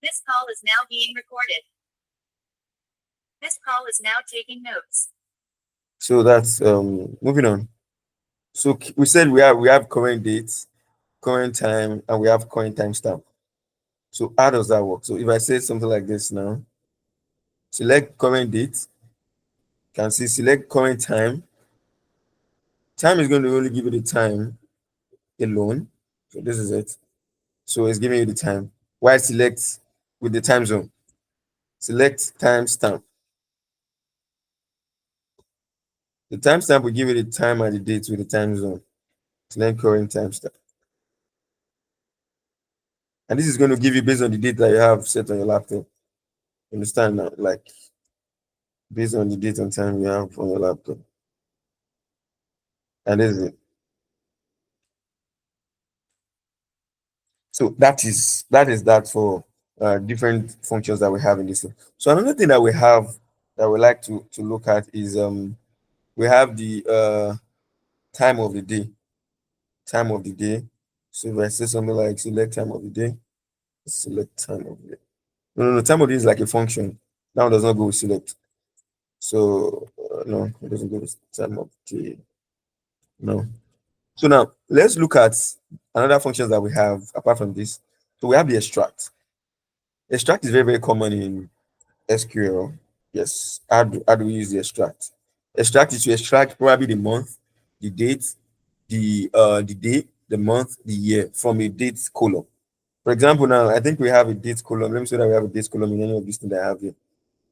This call is now being recorded. This call is now taking notes. So that's moving on. So we said we have current dates, current time, and we have current timestamp. So how does that work? So if I say something like this now, select current date, can see select current time. Time is going to only give you the time alone. So this is it. So it's giving you the time. Why select with the time zone? Select timestamp. The timestamp will give you the time and the date with the time zone. Select current timestamp. And this is going to give you based on the date that you have set on your laptop. Understand now? Like based on the date and time you have on your laptop. And this is it. So that is for different functions that we have in this thing. So another thing that we have that we like to look at is we have the time of the day. Time of the day. So if I say something like select time of the day, select time of the day. No, time of the day is like a function. That one does not go with select. So no, it doesn't go with time of the no. So now let's look at another functions that we have apart from this. So we have the extract. Extract is very, very common in SQL. Yes. How do we use the extract? Extract is to extract probably the month, the date, the day, the month, the year from a date column. For example, now I think we have a date column. Let me say that we have a date column in any of these things that I have here.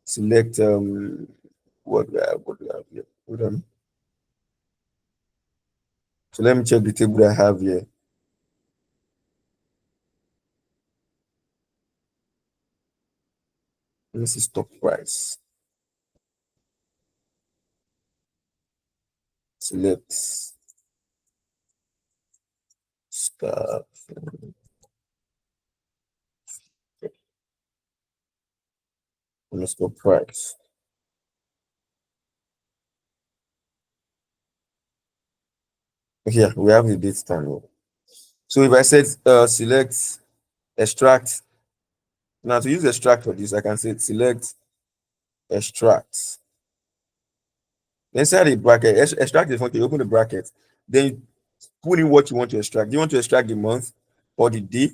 Select what do I have here? Hold on. So let me check the table that I have here. This is stock price. Select stock underscore price. Here we have the date time. So if I said select extract, now to use extract for this, I can say select extract. Inside the bracket, extract is function. You open the bracket, then you put in what you want to extract. Do you want to extract the month or the day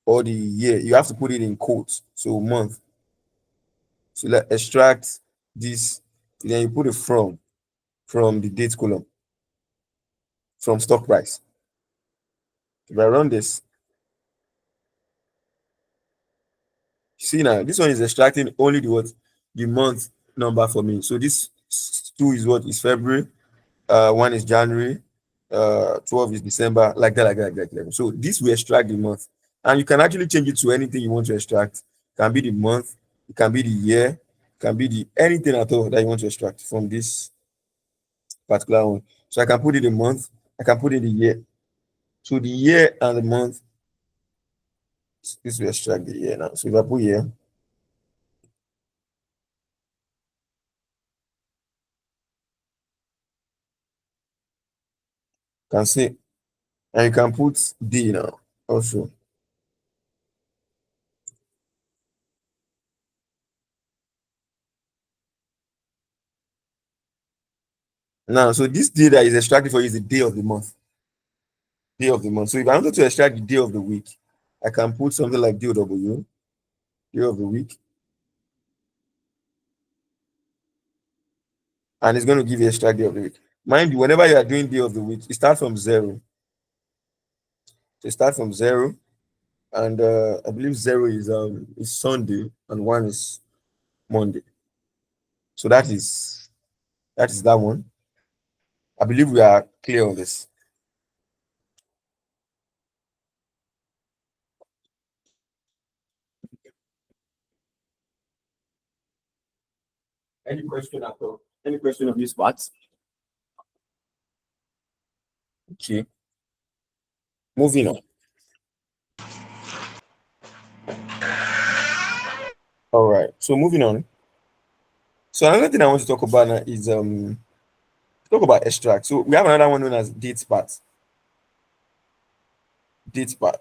or the year? You have to put it in quotes. So month. So let extract this, then you put it from the date column, from stock price. If I run this, see now, this one is extracting only the what the month number for me. So this 2 is what is February, 1 is January, 12 is December, like that, like that, like that. So this will extract the month, and you can actually change it to anything you want to extract. It can be the month, it can be the year, it can be the anything at all that you want to extract from this particular one. So I can put it the month, I can put it the year. So the year and the month, this will extract the year now. So if I put year, you can see, and you can put D now also. Now, so this day that is extracted for you is the day of the month. Day of the month. So if I wanted to extract the day of the week, I can put something like DOW, day of the week, and it's going to give you extract day of the week. Mind you, whenever you are doing day of the week, it starts from zero. So start from zero, and I believe zero is Sunday and one is Monday. So that is that one. I believe we are clear on this. Any question at all? Any question on this part? Okay, moving on. All right. So moving on. So another thing I want to talk about now is talk about extract. So we have another one known as date part. Date part.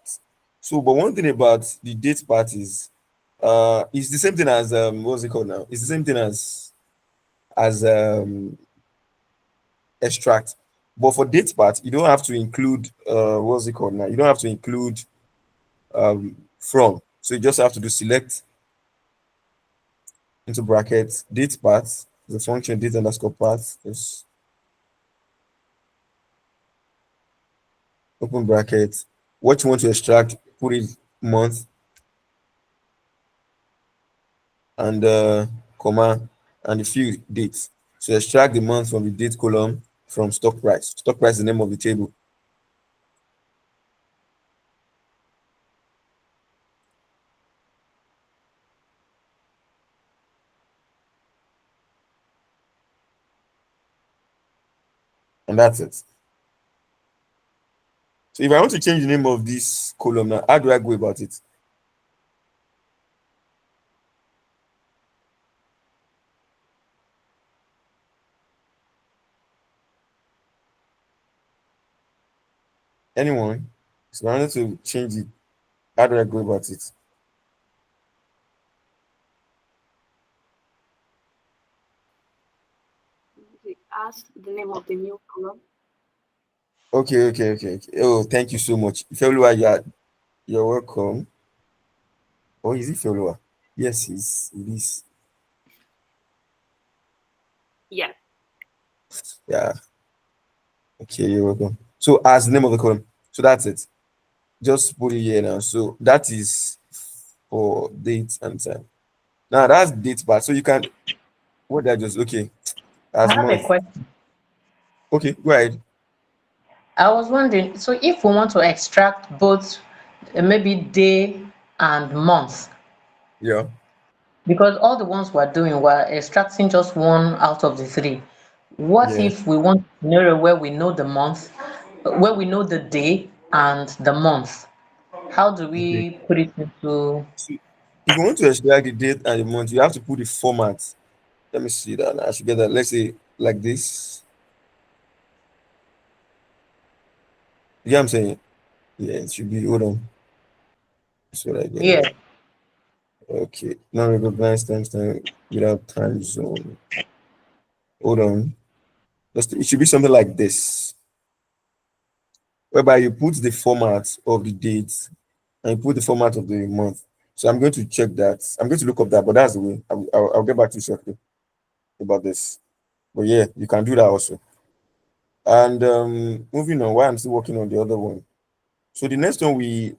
So, but one thing about the date part is It's the same thing as what's it called now? It's the same thing as extract. But for date part, you don't have to include what's it called now? You don't have to include from. So you just have to do select into brackets date part, the function date underscore part, just open bracket. What you want to extract, put it month and comma and the field date. So extract the month from the date column from stock price. Stock price is the name of the table. And that's it. So if I want to change the name of this column now, how do I go about it? Anyone? So I wanted to change it. How do I go about it? We ask the name of the new column. Okay. Oh, thank you so much. Ifeoluwa, you're welcome. Oh, is it Ifeoluwa? Yes, it is. Yeah. Yeah. Okay, you're welcome. So as the name of the column. So that's it. Just put it here now. So that is for date and time. Now that's date part. So you can what did I just okay I as have a month. question. Okay, go ahead. I was wondering, so if we want to extract both maybe day and month, Yeah, because all the ones we're doing, we're extracting just one out of the three. What yeah. if we want a scenario where we know the month, where we know the day and the month? How do Okay. we put it into? So if you want to extract the date and the month, you have to put the format. Let me see that. I should get that. Let's say like this. You get what I'm saying? Yeah, it should be hold on. That's what I get Yeah, here. Okay. Non recognized timestamp without time zone. Hold on. It should be something like this, whereby you put the format of the date and you put the format of the month. So I'm going to check that. I'm going to look up that, but that's the way. I'll get back to you shortly about this. But yeah, you can do that also. And moving on, while I'm still working on the other one. So the next one we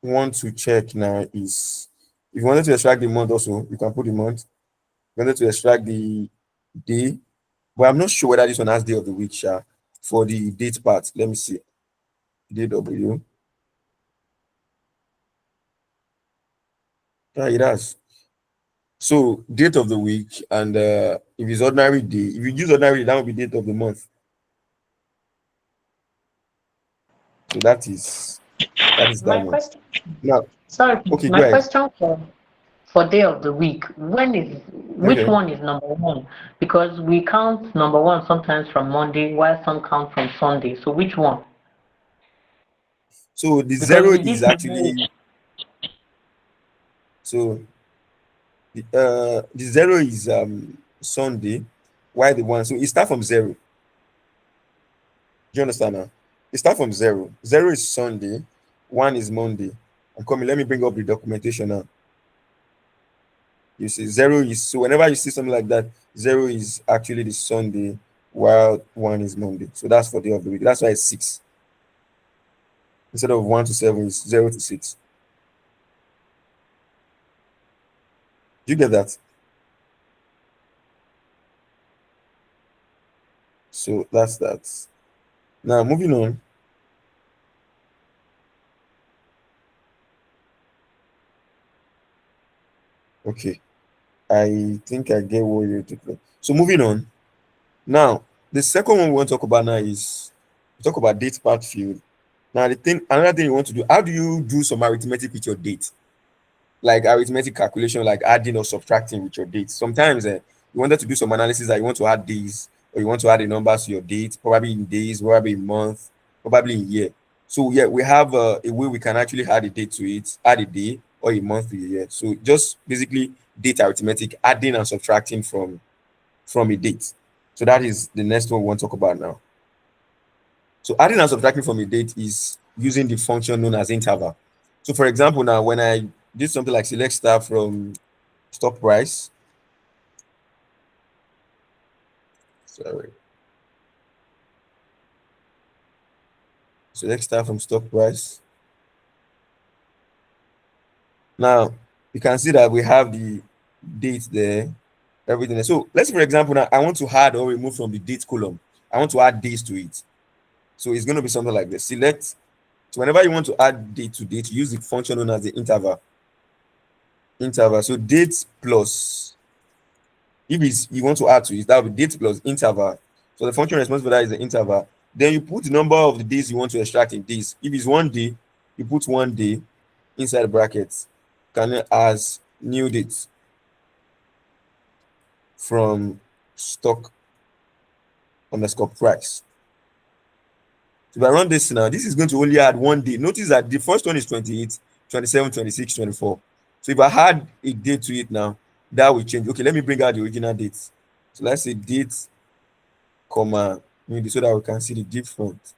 want to check now is if you wanted to extract the month also, you can put the month. If you wanted to extract the day, but I'm not sure whether this one has day of the week, Sha, for the date part. Let me see. DW. Yeah, it has. So date of the week and if it's ordinary day, if you use ordinary day, that will be date of the month. So that is that my one. question. Now, Sorry, okay, go my ahead. question for day of the week. Which Okay. one is number one? Because we count number one sometimes from Monday, while some count from Sunday. So which one? So the Because zero we is need to know. actually so the zero is Sunday. Why the one? So it start from zero. Do you understand now? It start from zero. Zero is Sunday, one is Monday. I'm coming. Let me bring up the documentation now. You see, zero is so whenever you see something like that, zero is actually the Sunday, while one is Monday. So that's for day of the week. That's why it's six. Instead of 1 to 7, it's 0 to 6. Do you get that? So that's that. Now moving on. Okay. I think I get what you're talking. So moving on. Now, the second one we want to talk about now is we talk about date part field. Now, another thing you want to do, how do you do some arithmetic with your date? Like arithmetic calculation, like adding or subtracting with your date. Sometimes you wanted to do some analysis that you want to add days or you want to add a number to your date, probably in days, probably in month, probably in year. So yeah, we have a way we can actually add a date to it, add a day or a month to a year. So just basically date arithmetic, adding and subtracting from a date. So that is the next one we want to talk about now. So adding and subtracting from a date is using the function known as interval. So for example, now when I did something like select star from stock price, sorry, select star from stock price. Now you can see that we have the date there, everything there. So let's say, for example, now I want to add or remove from the date column. I want to add days to it. So it's going to be something like this. Select. So whenever you want to add date to date, use the function known as the interval. Interval. So date plus, if it's you want to add to it, that will be date plus interval. So the function responsible for that is the interval. Then you put the number of the days you want to extract in days. If it's 1 day, you put 1 day inside brackets. Can you as new date from stock underscore price. So if I run this now, this is going to only add 1 day. Notice that the first one is 28, 27, 26, 24. So if I add a date to it now, that will change. Okay, let me bring out the original dates. So let's say date, comma, maybe so that we can see the difference.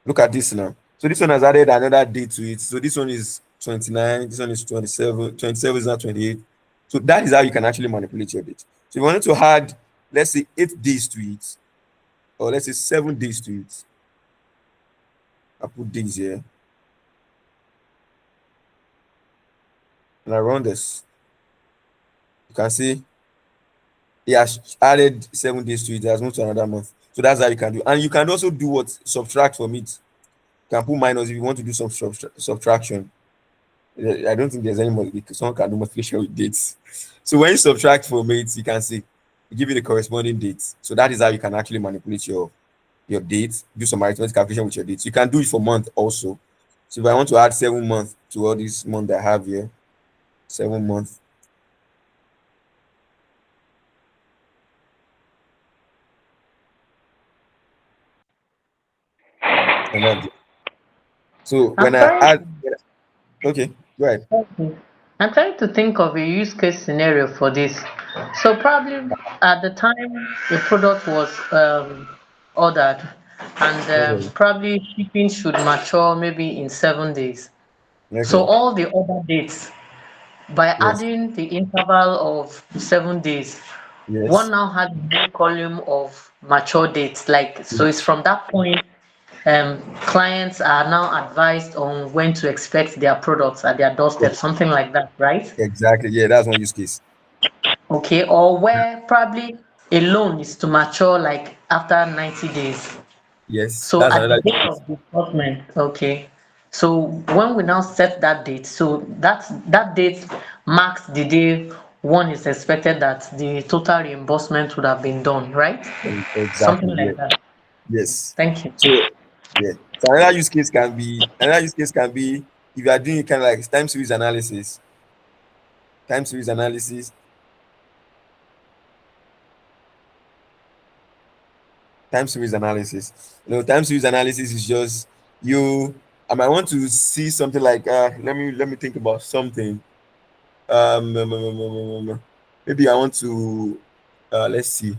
Look at this now. So this one has added another date to it. So this one is 29, this one is 27, 27 is not 28. So that is how you can actually manipulate your date. So if you wanted to add, let's say 8 days to it, or let's say 7 days to it, I put days here. And I run this. You can see he has added 7 days to it, it has moved to another month. So that's how you can do. And you can also do what? Subtract from it. You can put minus if you want to do some subtraction. I don't think there's any more because someone can do multiplication with dates. So when you subtract from it, you can see give you the corresponding dates. So that is how you can actually manipulate your dates, do some arithmetic calculation with your dates. You can do it for month also. So if I want to add 7 months to all these months I have here, 7 months. And then, so when I'm I trying. add, okay, go ahead. Okay. I'm trying to think of a use case scenario for this. So probably at the time the product was ordered, and Okay. probably shipping should mature maybe in 7 days. So Okay. all the other dates, by Yes. adding the interval of 7 days, one Yes. now has a column of mature dates. Like so, it's from that point clients are now advised on when to expect their products at their doorstep, something like that, right? Exactly. Yeah, that's one use case. Okay, or where probably a loan is to mature like after 90 days. Yes, So that's at the another use date case. of disbursement, okay. So when we now set that date, so that date marks the day one is expected that the total reimbursement would have been done, right? Something Exactly. Yeah. like that. Yes. Thank you. So yeah. So another use case can be if you are doing kind of like time series analysis, time series analysis. Time series analysis is just you. I might want to see something like let me think about something. Maybe I want to let's see.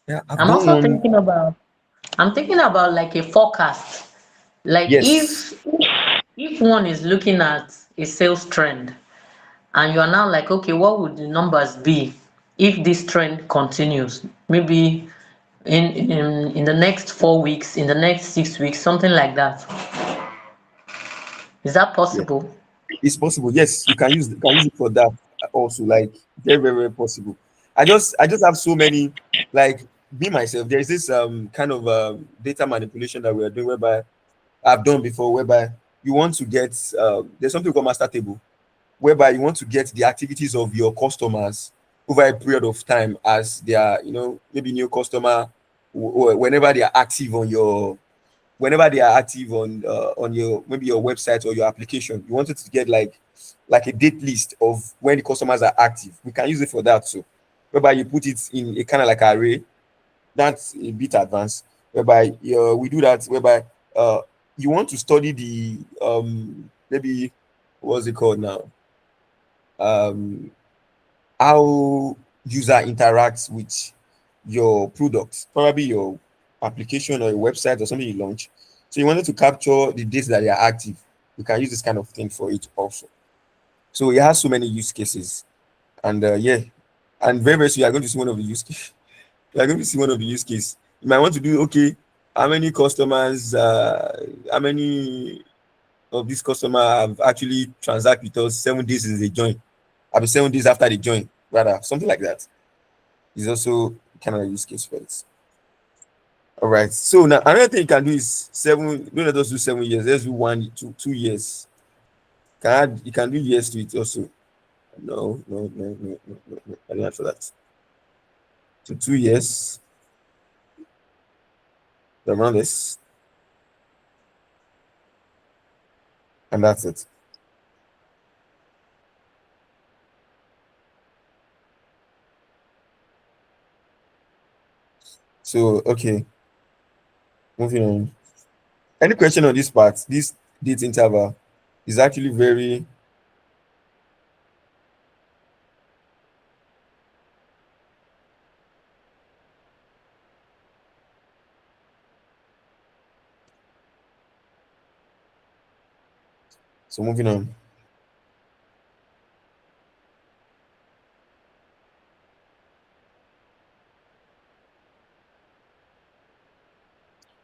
Yeah, I've I'm done also one. thinking about I'm thinking about like a forecast. Like Yes. if one is looking at a sales trend and you are now like, okay, what would the numbers be if this trend continues? Maybe in the next 4 weeks, in the next 6 weeks, something like that. Is that Yeah. possible? It's possible. Yes, you can use it for that also. Like very, very, very possible. I just have so many like me myself. There is this kind of data manipulation that we are doing whereby I've done before, whereby you want to get there's something called master table, whereby you want to get the activities of your customers over a period of time as they are, maybe new customer, whenever they are active on your on your maybe your website or your application. You wanted to get like a date list of when the customers are active. We can use it for that too, whereby you put it in a kind of like array. That's a bit advanced, whereby we do that, whereby uh you want to study the maybe what's it called now, um how user interacts with your product, probably your application or your website or something you launch. So you wanted to capture the days that they are active. You can use this kind of thing for it also. So it has so many use cases. And yeah, and very, very soon you are going to see one of the use case. You are going to see one of the use case. You might want to do, okay, how many customers, how many of these customers have actually transact with us 7 days since they join. I'll be 7 days after they join, rather, something like that. Is also kind of a use case for it. All right. So now another thing you can do is seven. Don't let us do 7 years. Let's do 2 years. You can do years to it also. No, no, no, no, no, no, no. I don't have for that. So 2 years around this, and that's it. So okay, moving on. Any question on this part? This date interval is actually very. So moving on.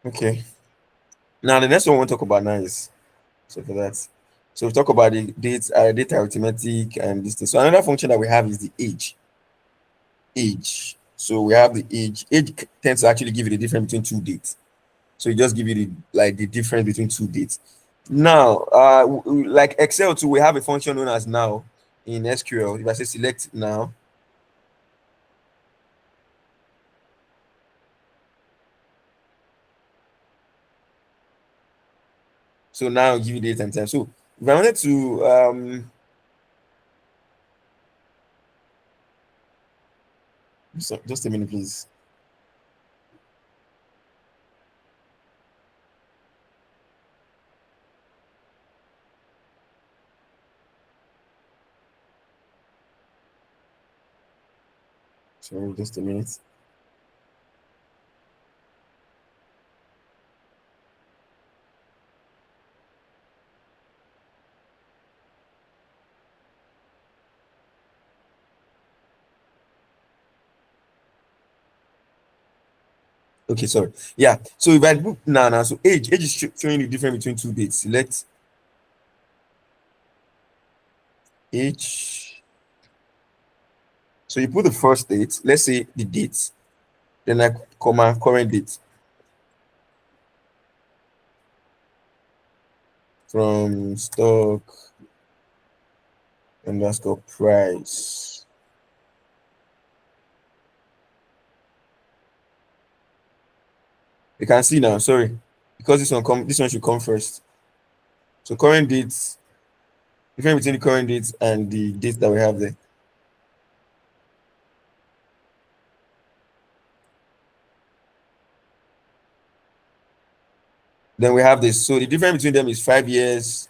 Okay. Now the next one we want to talk about now is, so for that. So we talk about the data arithmetic and this thing. So another function that we have is the age. Age. So we have the age. Tends to actually give you the difference between two dates. So it just give you the difference between two dates. Now, like Excel too, we have a function known as now in SQL. If I say select now, so now give you date and time. So if I wanted to just a minute, please. Sorry, just a minute. Okay, sorry. Yeah. So if I book now, so age is showing the difference between two dates. Select age. So you put the first date, let's say the date, then I comma current date from stock underscore price. You can see now, sorry, because this one should come first. So current dates, difference between the current dates and the dates that we have there. Then we have this. So the difference between them is 5 years,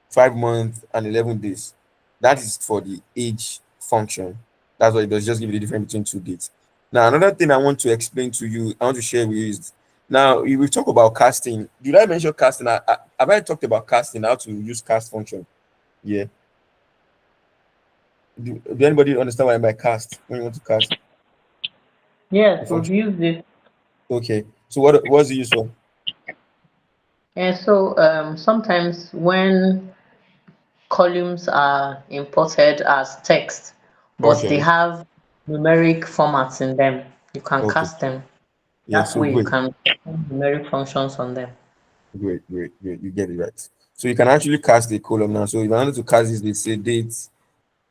5 months, and 11 days. That is for the age function. That's what it does, just give you the difference between two dates. Now, another thing I want to explain to you, I want to share with you is now we talk about casting. Did I mention casting? Have I talked about casting, how to use cast function? Yeah. Do anybody understand what I mean by cast when you want to cast a Yes, we've function? used it. Okay. So what's the use for? And so sometimes when columns are imported as text, but they Okay. have numeric formats in them, you can Okay. cast them. Yeah. That So way you great. can perform numeric functions on them. Great, great, great. You get it right. So you can actually cast a column now. So if I wanted to cast this, they say dates.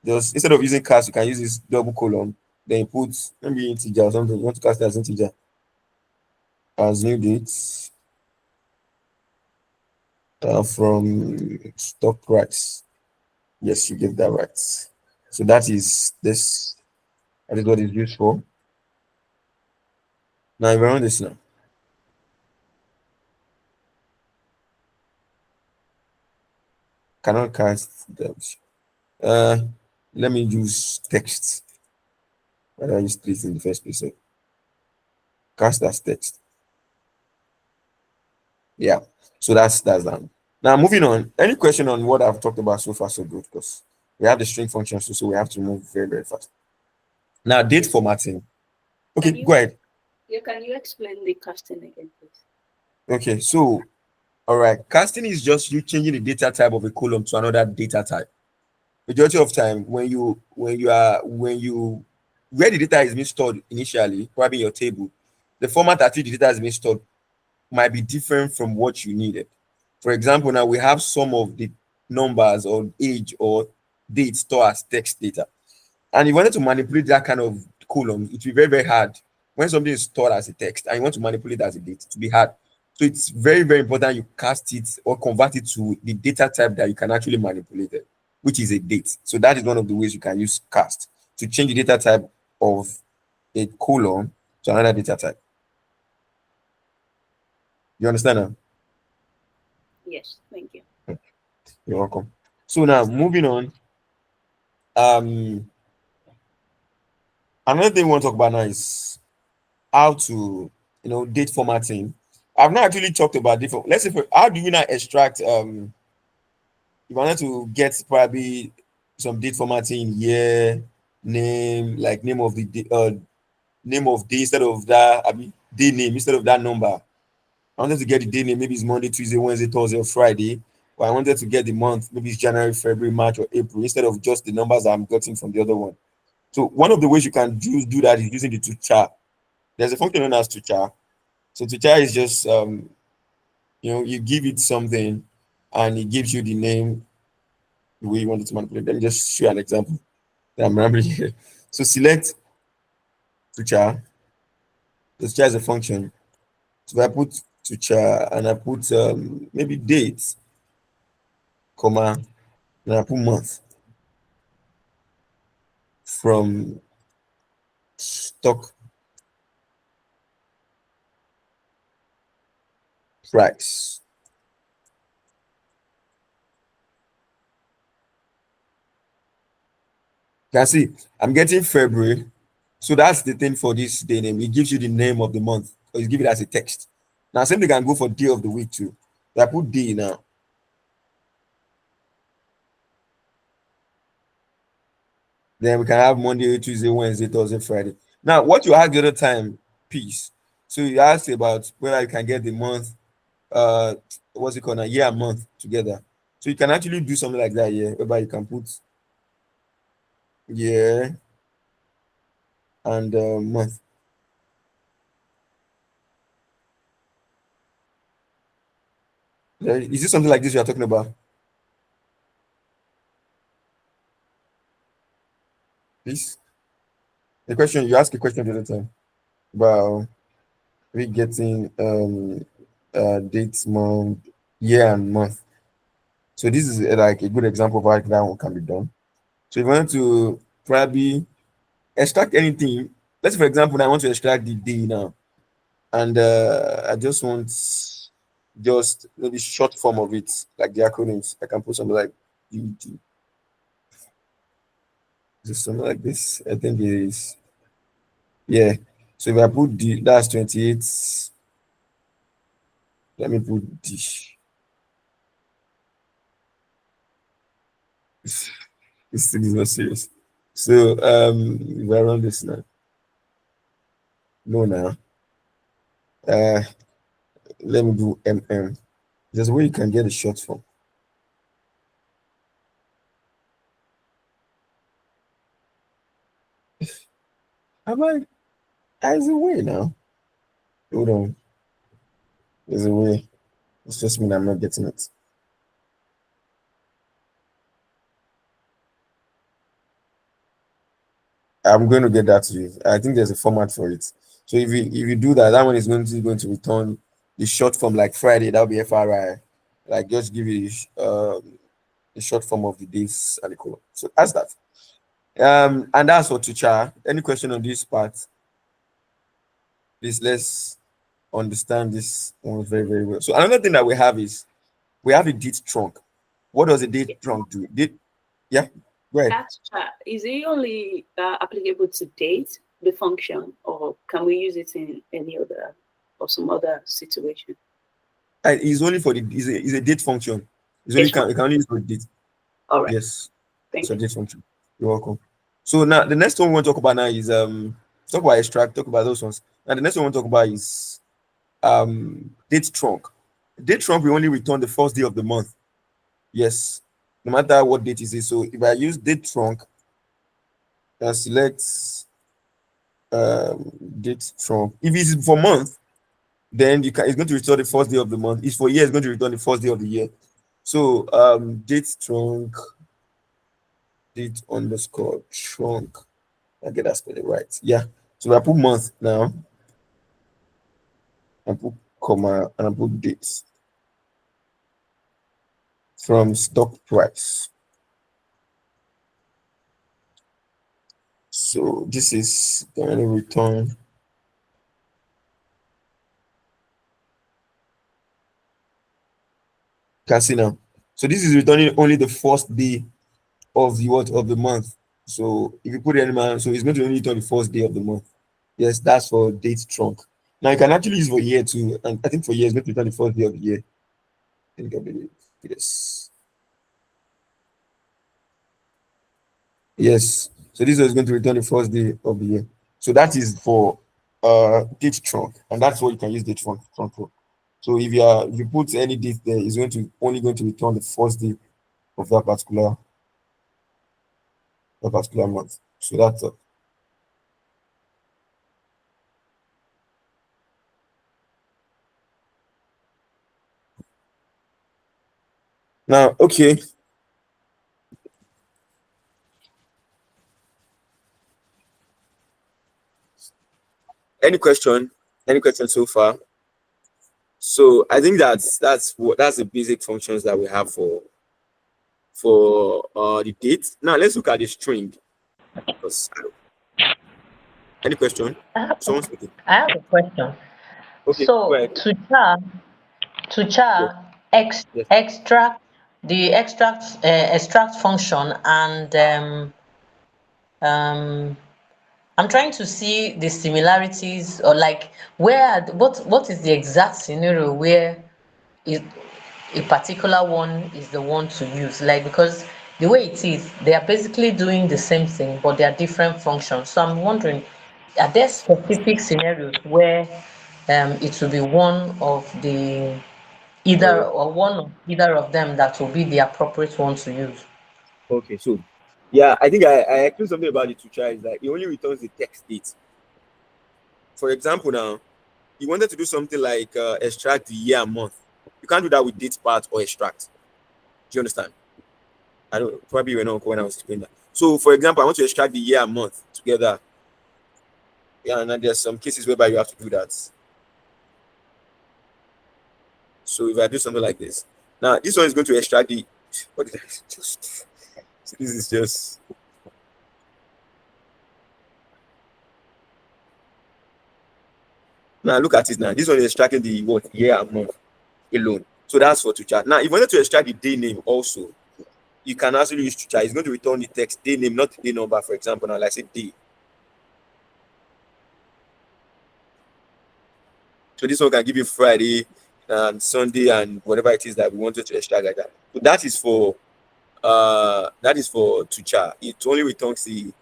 Just instead of using cast, you can use this double column. Then you put maybe integer or something. You want to cast it as integer as new dates from stock price. Yes, you get that right. So that is this. That is what it's used for. Now if I run this now. cannot cast them. Uh, Let me use text. Why did I use text in the first place? So cast as text. Yeah. So that's that. Now moving on. Any question on what I've talked about so far? So good, because we have the string functions, so we have to move very very fast. Now date formatting. Okay, Can go you ahead. yeah, can you explain the casting again, please? Okay, so all right, casting is just you changing the data type of a column to another data type. Majority of time when you where the data is being stored initially, probably in your table, the format at which the data is being stored might be different from what you needed. For example, now we have some of the numbers or age or date stored as text data. And you wanted to manipulate that kind of column, it will be very, very hard. When something is stored as a text and you want to manipulate it as a date, to be hard. So it's very, very important you cast it or convert it to the data type that you can actually manipulate it, which is a date. So that is one of the ways you can use cast to change the data type of a column to another data type. You understand now? Yes, thank you. You're welcome. So now moving on. Um, Another thing we want to talk about now is how to date formatting. I've not actually talked about different. Let's say how do you now extract if I wanted to get probably some date formatting, year, name, like name of day instead of that, I mean day name instead of that number. I wanted to get the day name, maybe it's Monday, Tuesday, Wednesday, Thursday, or Friday. Or I wanted to get the month, maybe it's January, February, March, or April, instead of just the numbers I'm getting from the other one. So one of the ways you can do that is using the to char. There's a function known as to char. So to char is just you give it something and it gives you the name the way you want it to manipulate. Let me just show you an example that I'm remembering here. So select to char. The char is a function. So if I put to char and I put maybe date, comma, and I put month from stock price. You can see I'm getting February. So that's the thing for this day name. It gives you the name of the month, or you give it as a text. Now, same thing can go for day of the week too. So I put day now. Then we can have Monday, Tuesday, Wednesday, Thursday, Friday. Now, what you asked the other time, peace. So you asked about whether you can get the month, uh, what's it called, a year and month together. So you can actually do something like that, yeah, whereby you can put year and month. Is this something like this you are talking about? Please. The question you asked a question the other time about we getting date, month, year, and month. So this is like a good example of how that one can be done. So if you want to probably extract anything, let's say for example, I want to extract the day now, and I just want just maybe short form of it, like the acronyms. I can put something like DD, just something like this. I think it is, yeah. So if I put the that's 28, let me put D. This thing is not serious. So we're on this now. No now. Uh Let me do MM. There's a way you can get a short form. Am I there's a way now? Hold on. There's a way. It's just me that I'm not getting it. I'm going to get that to you. I think there's a format for it. So if you do that, that one is going to return the short form like Friday, that'll be FRI. Like just give you the short form of the days and the column. So that's that. And that's for teacher. Any question on this part? Please let's understand this one very, very well. So another thing that we have is we have a date trunk. What does a date Yeah. trunc do? Yeah, go ahead. Is it only applicable to date, the function, or can we use it in any other or some other situation? It's only for is a date function. It's only Date can function. you can only use for date. All right. Yes, it's Thank a you. date function. You're welcome. So now the next one we want to talk about now is talk about extract, talk about those ones. Now the next one we want to talk about is date trunc. Date trunc we only return the first day of the month. Yes, no matter what date is it. So if I use date trunc and select date trunc, if it's for month, then it's going to return the first day of the month. If for year, it's going to return the first day of the year. So date trunc, date underscore trunc. I get that spelling right. Yeah. So I put month now, I put comma, and I put date from stock price. So this is going to return. You can see now. So this is returning only the first day of the what of the month. So if you put any man, so it's going to only return the first day of the month. Yes, that's for date trunk. Now you can actually use for year too, and I think for year it's going to return the first day of the year. I think I believe. Yes. Yes. So this is going to return the first day of the year. So that is for date trunk, and that's what you can use date trunk for. So if you put any date there, it's going to only going to return the first day of that particular month. So that's now okay. Any question? Any question so far? So I think that's the basic functions that we have for the date. Now let's look at the string. 'Cause any question? I have, Someone's speaking. I have a question. Okay, go So ahead. to char Yes, yes. extract the extract function, and um I'm trying to see the similarities, or like what is the exact scenario where it, a particular one is the one to use, like, because the way it is, they are basically doing the same thing but they are different functions. So I'm wondering, are there specific scenarios where it will be one of the either Oh, or one of either of them that will be the appropriate one to use? okay. So yeah, I think I explained something about the tutor is that it only returns the text date. For example, now you wanted to do something like extract the year and month. You can't do that with date part or extract. Do you understand? I don't probably you were not when I was explaining that. So, for example, I want to extract the year and month together. Yeah, and then there's some cases whereby you have to do that. So, if I do something like this, now this one is going to extract the. What did I just? So this is just. Now look at it now. This one is extracting the what year and month alone. So that's for to chart. Now, if you wanted to extract the day name also, you can actually use to chart. It's going to return the text day name, not the day number. For example, now like say day. So this one can give you Friday and Sunday and whatever it is that we wanted to extract like that. So that is for Tucha. It only returns the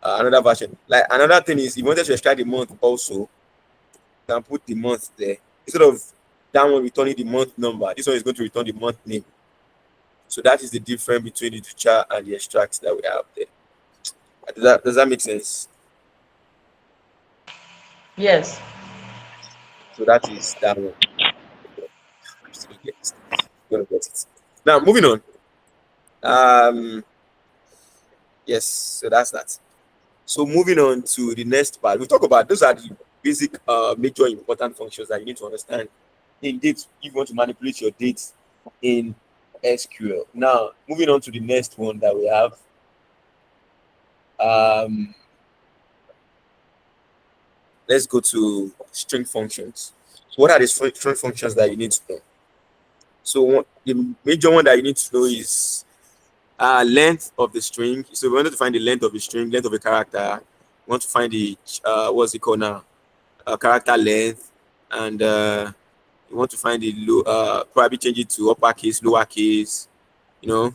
another version. Like another thing is if you wanted to extract the month also, you can put the month there. Instead of that one returning the month number, this one is going to return the month name. So that is the difference between the Tucha and the extracts that we have there. Does that make sense? Yes. So that is that one. I'm still gonna get it. Now moving on. Um yes, so that's that. So moving on to the next part, we talk about those are the basic major important functions that you need to understand in dates if you want to manipulate your dates in SQL. Now, moving on to the next one that we have. Um, let's go to string functions. So what are the string functions that you need to know? So the major one that you need to know is length of the string. So we wanted to find the length of the string, length of a character. We want to find the what's it called now? Character length, and you want to find the low, probably change it to uppercase, lowercase, you know,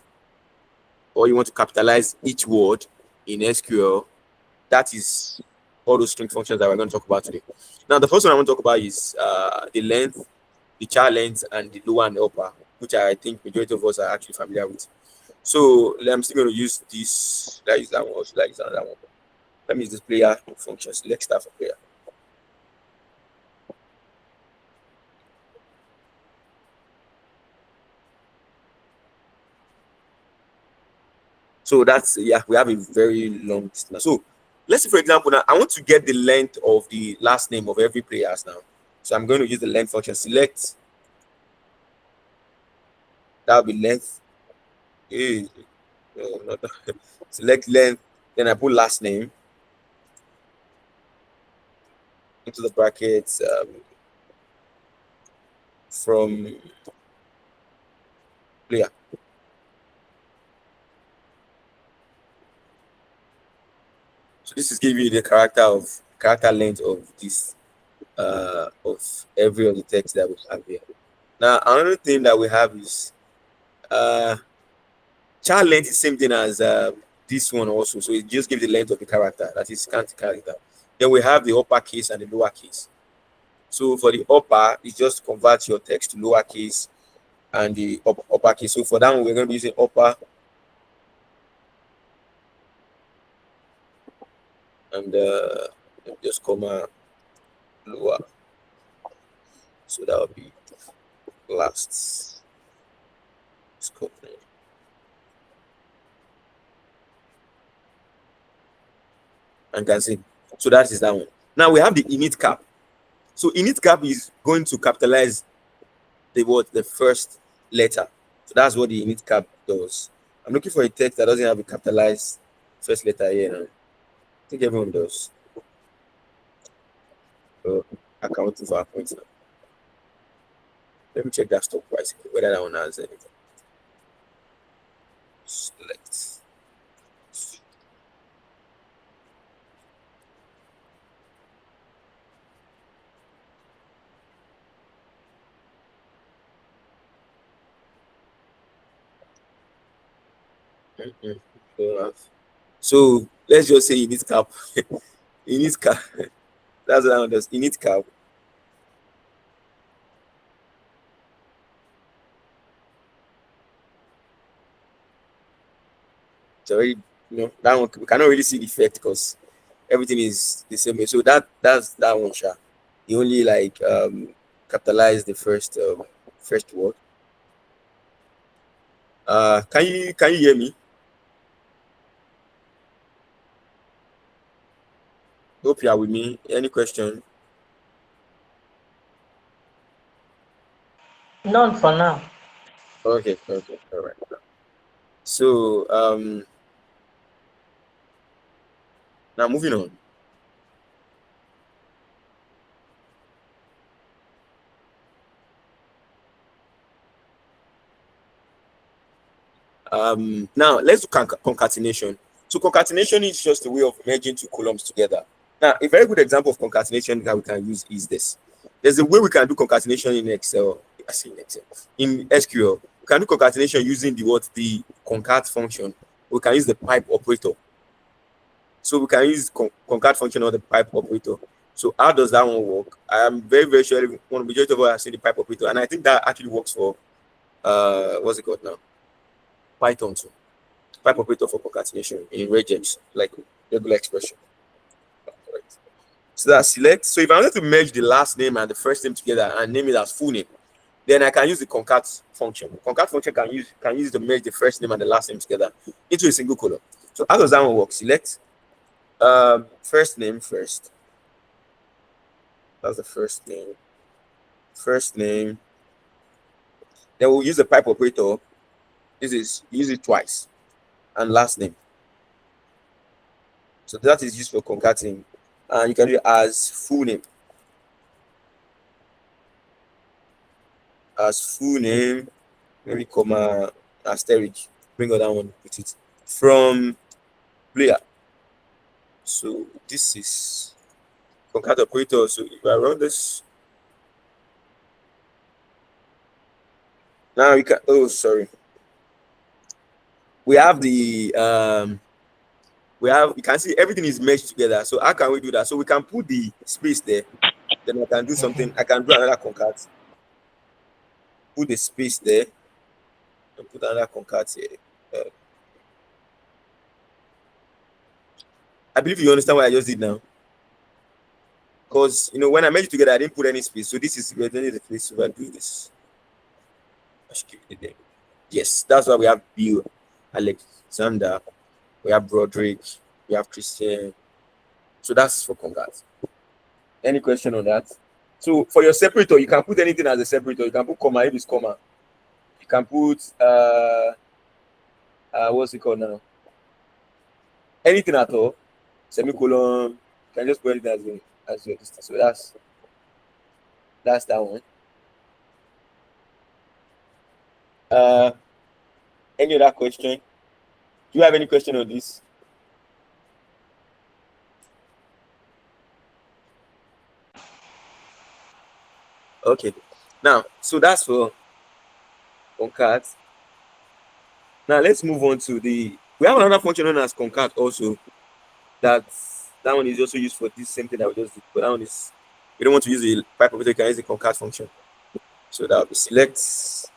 or you want to capitalize each word in SQL. That is all those string functions that we're going to talk about today. Now, the first one I want to talk about is the length, the char length, and the lower and the upper, which I think majority of us are actually familiar with. So I'm still going to use this. Should I use that one or should I use another one? Let me use this player function. Select start for player. So that's, yeah, we have a very long distance. So let's say, for example, now I want to get the length of the last name of every player now. So I'm going to use the length function. Select, that'll be length. No, not that. Select length, then I put last name into the brackets from player. So this is giving you the character length of this of every of the text that we have here. Now another thing that we have is child length is same thing as this one also. So it just gives the length of the character, that is count character. Then we have the uppercase and the lowercase. So for the upper, it just converts your text to lowercase and the uppercase. So for that one, we're going to be using upper and just comma lower. So that will be last. And can see. So that is that one. Now we have the init cap. So init cap is going to capitalize the word, the first letter. So that's what the init cap does. I'm looking for a text that doesn't have a capitalized first letter here now. I think everyone does. So accounting for our points now. Let me check that stock price, whether that one has anything. Select. So let's just say init cap. Init cap. That's what I understand. Init cap. It's already, that one we cannot really see the effect because everything is the same way. So that's that one, sha. You only like capitalize the first word. Can you hear me? Hope you are with me. Any question? None for now. Okay, all right. So now moving on. Now let's do concatenation. So concatenation is just a way of merging two columns together. Now, a very good example of concatenation that we can use is this. There's a way we can do concatenation in Excel. I say in Excel. In SQL, we can do concatenation using the concat function. We can use the pipe operator. So we can use concat function or the pipe operator. So how does that one work? I am very, very sure one majority of us have seen the pipe operator, and I think that actually works for what's it called now? Python too. Pipe operator for concatenation in regex, like regular expression. Correct. So that select. So if I wanted to merge the last name and the first name together and name it as full name, then I can use the concat function. Concat function can use to merge the first name and the last name together into a single column. So how does that one work? Select first name first. That's the first name. First name. Then we'll use the pipe operator. Use it twice. And last name. So that is used for concatenating. And you can do it as full name. As full name. maybe comma asterisk, bring other one, put it from player. So this is concat operator. So if I run this now, you can, oh sorry, we have the we have, you can see everything is meshed together. So how can we do that? So we can put the space there, then I can do something, I can do another concat, put the space there and put another concat here. I believe you understand what I just did now, because when I merged it together I didn't put any space, so this is really the place. So I do this, I should keep it there. Yes, that's why we have Bill, Alexander, we have Broderick, we have Christian. So that's for congrats. Any question on that? So for your separator, you can put anything as a separator. You can put comma if it's comma. You can put what's it called now? Anything at all. Semicolon. You can just put anything as your distance. So that's that one. Any other question? Do you have any question on this? Okay. Now, so that's for concat. Now let's move on to we have another function known as concat also. That one is also used for this same thing that we just did. But that one is, we don't want to use the pipe operator, you can use the concat function. So that will be select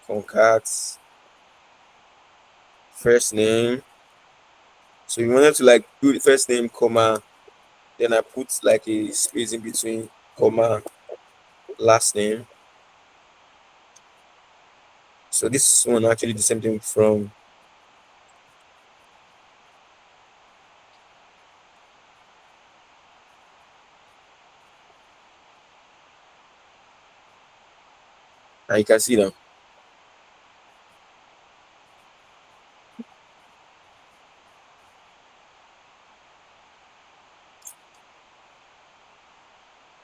concat first name. So we wanted to like do the first name, comma, then I put like a space in between, comma, last name. So this one actually the same thing from and you can see now.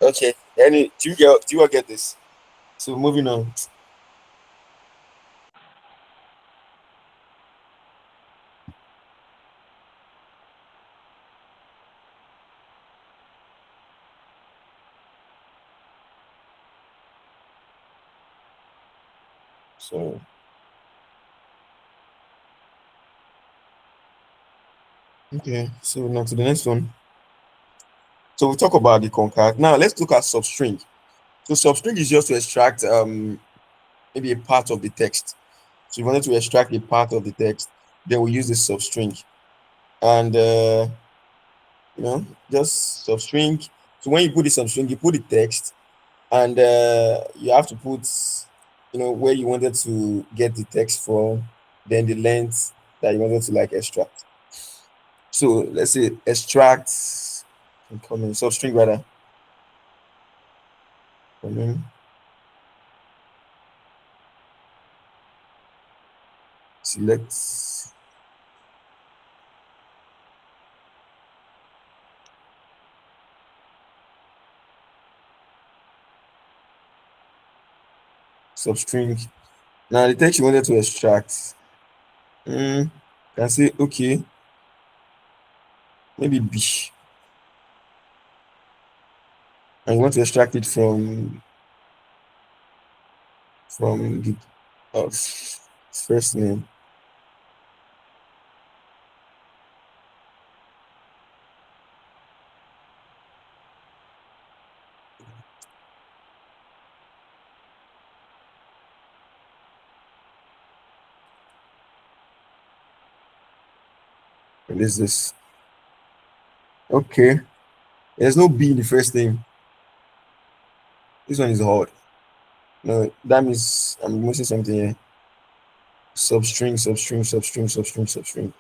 Okay. Do you get this? So moving on. So okay, so now to the next one. So we talk about the concat. Now let's look at substring. So substring is just to extract maybe a part of the text. So we wanted to extract a part of the text, then we use the substring. And just substring. So when you put the substring, you put the text, and you have to put where you wanted to get the text from, then the length that you wanted to like extract. So let's say extract substring rather. Select substring. Now the text you wanted to extract. Can say okay, maybe B. And you want to extract it from the first name. What is this? Okay. There's no B in the first name. This one is hard. No, that means I'm missing something here. Substring, substring, substring, substring, substring.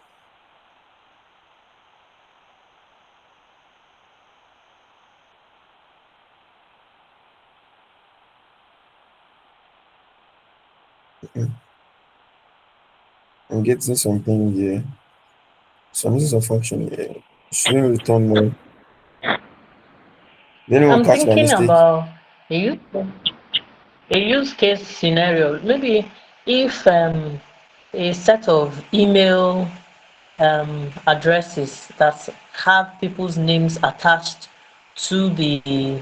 I'm getting something here. So I'm missing some function here. Shouldn't return more. anyone I'm catch my thinking mistake? about a use, a use case scenario. Maybe if a set of email addresses that have people's names attached to the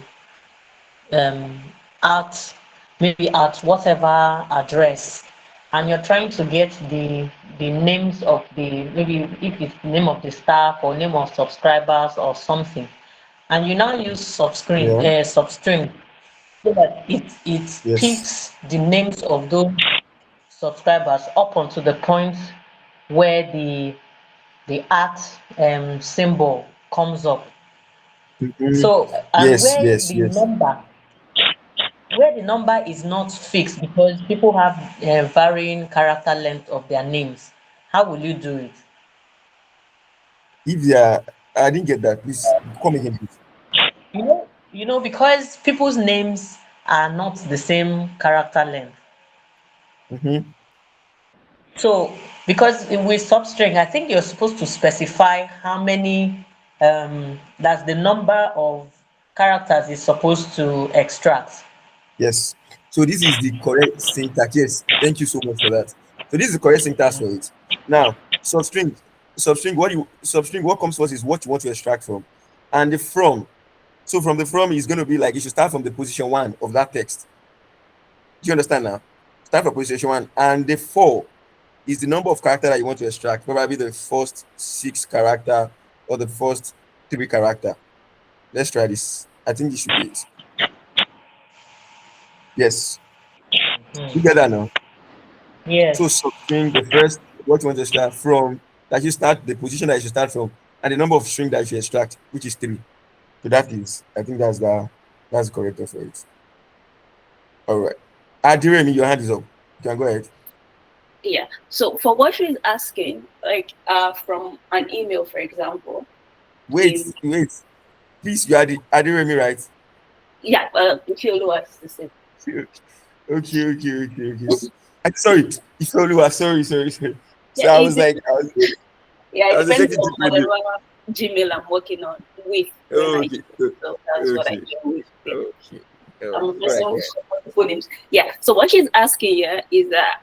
um, at maybe at whatever address, and you're trying to get the names of the, maybe if it's the name of the staff or name of subscribers or something, and you now use Yeah. substring, so that it Yes. picks the names of those subscribers up onto the point where the at symbol comes up. Mhm. So, and Yes. Yes. Yes. where the number is not fixed because people have varying character length of their names, how will you do it? If they are, I didn't get that. Please come again, please. Because people's names are not the same character length. Mm-hmm. So, because with substring, I think you're supposed to specify how many, that's the number of characters it's supposed to extract. Yes. So this is the correct syntax. Yes. Thank you so much for that. So this is the correct syntax for it. Now, substring, what comes first is what you want to extract from. And the from. So from the from is going to be like you should start from the position one of that text. Do you understand now? Start from position one. And the for is the number of character that you want to extract, probably the first six character or the first three character. Let's try this. I think this should be it. Yes. You Hmm. get that now? So Yes. substring the first what you want to start from, that you start the position that you should start from, and the number of string that you extract, which is three. So that is, I think that's the correct for it. All right. Adiremi, your hand is up. You can go ahead. Yeah. So for what she's asking, like from an email, for example, Wait, is wait. Please, you are the Adiremi, right? yeah, Ifeolu was the same. Okay. I'm sorry. Ifeoluwa, sorry. Yeah, So I it was like, yeah, I it was depends expecting on different name. whatever Gmail I'm working on with when I Okay, do. So that's what I okay, do with it. okay. All I'm right. messing with multiple names. Yeah. So what she's asking here is that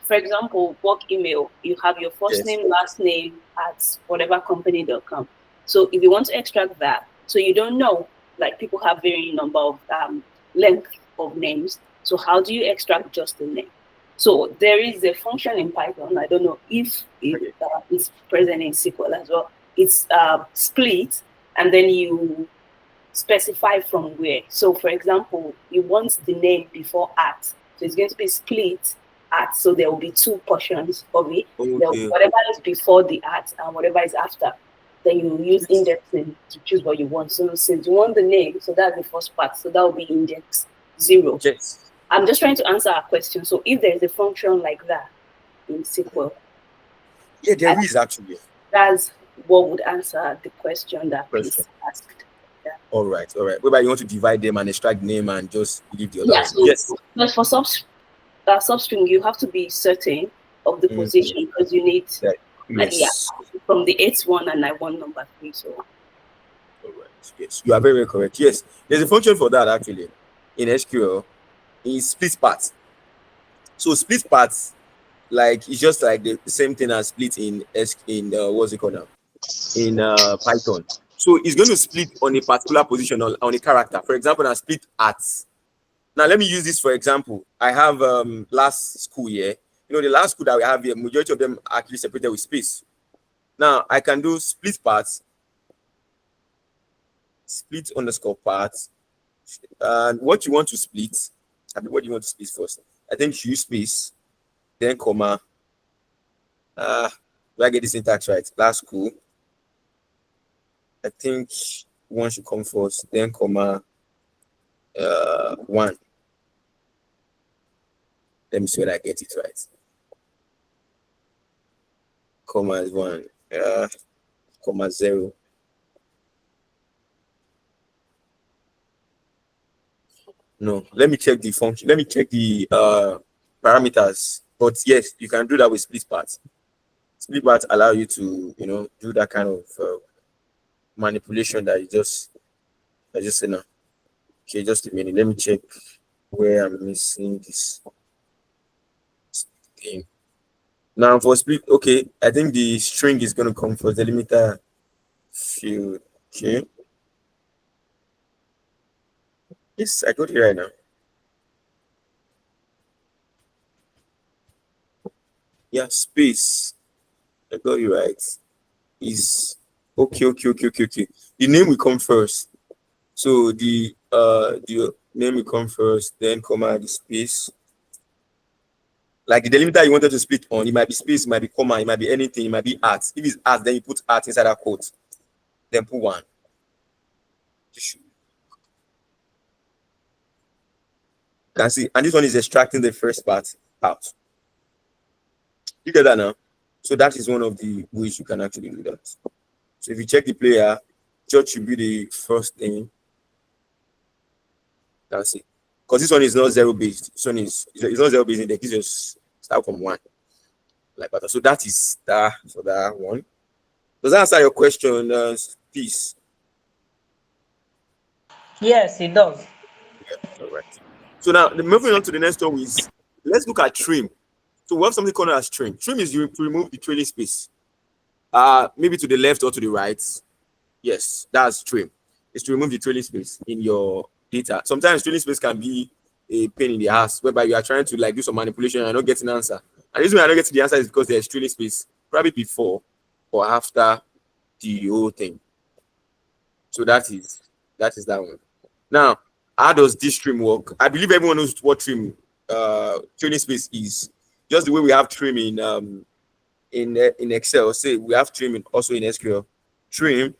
for example, work email, you have your first Yes. name, last name at whatever company.com. So if you want to extract that, so you don't know, like people have varying number of length of names. So how do you extract just the name? So there is a function in Python. I don't know if it's present in SQL as well. It's split, and then you specify from where. So, for example, you want the name before at, so it's going to be split at. So there will be two portions of it. There will be Okay. whatever is before the at and whatever is after. Then you use indexing to choose what you want. So since you want the name, so that's the first part. So that will be index 0. Yes. I'm just trying to answer a question. So if there is a function like that in SQL, Yeah, I there think is actually. that's what would answer the question that Question. Peace asked. Yeah. All right. Whereby you want to divide them and extract name and just leave the other Yeah, one. so Yes. but for substring, you have to be certain of the Mhm. position because you need, That, yeah, yes. from the 8th one and I want number 3. So All right. Yes. You are very correct. Yes. There's a function for that actually in SQL in split parts. So split parts, like it's just like the same thing as split in what's it called now? In Python. So it's going to split on a particular position on a character. For example, now split at. Now let me use this for example. I have last school year. You know, the last school that we have here, majority of them are actually separated with space. Now I can do split parts, split underscore parts, and what you want to split. I mean, what do you want to split first? I think you use space, then comma. Do I get the syntax right? Last school. I think one should come first, then comma one. Let me see whether I get it right. Comma is one. Comma 0. No, let me check the function. Let me check the parameters. But yes, you can do that with split parts. Split parts allow you to, do that kind of manipulation that you just said now. Okay, just a minute. Let me check where I'm missing this thing. Now for split, okay, I think the string is going to come first. Delimiter field. Okay. Yes, I got it right now. Yeah, space. I got it right. Is okay. The name will come first. So the name will come first, then comma the space. Like the delimiter you wanted to split on, it might be space, it might be comma, it might be anything, it might be art. If it's art, then you put art inside that quote. Then put one. Can see, and this one is extracting the first part out. You get that now? So that is one of the ways you can actually do that. So if you check the player, judge should be the first thing. That's it. Because this one is not zero based. This one is it's not zero based index. It's just start from one. Like that. So that is that for that one. Does that answer your question, Peace? Yes, it does. All right. So now moving on to the next one is let's look at trim. So we have something called as trim. Trim is to remove the trailing space. Maybe to the left or to the right. Yes, that's trim. It's to remove the trailing space in your data. Sometimes trailing space can be a pain in the ass, whereby you are trying to like do some manipulation and not getting an answer. And the reason why I don't get to the answer is because there's trailing space, probably before or after the whole thing. So that is that one. Now, how does this trim work? I believe everyone knows what training space is. Just the way we have trim in Excel. Say we have trim also in SQL. Trim.